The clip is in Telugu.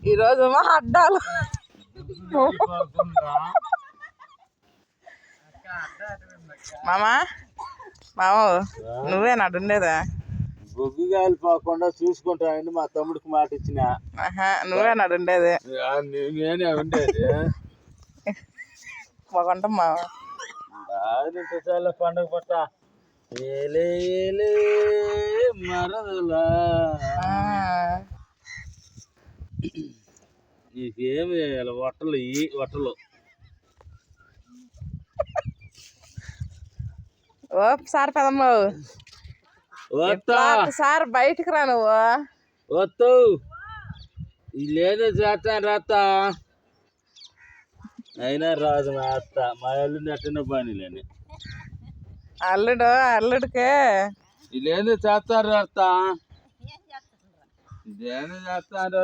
ఈరోజు మా అడ్డాలు మామా నువ్వే నడుండేదా బొగ్గు కాలిపోకుండా చూసుకుంటానండి మా తమ్ముడికి మాట ఇచ్చిన నువ్వే నడుండేది నేనే ఉండేది బాగుంటాం మామ చాలా పండుగ పట్ట ఏలే ఏలే మరదలా నీకేమి వేయాలి వట్టలు వట్టలు సార్ పెదమ్మ సార్ బయటికి రా నువ్వు వద్దు లేదో చేస్తాను రాత్తా అయినా రాదు మా అత్త మా అల్లుడిని ఎట్టనే బానిలేని అల్లుడికే ఇదేందో చేస్తారు రాత్తా ఇదేందో చేస్తారు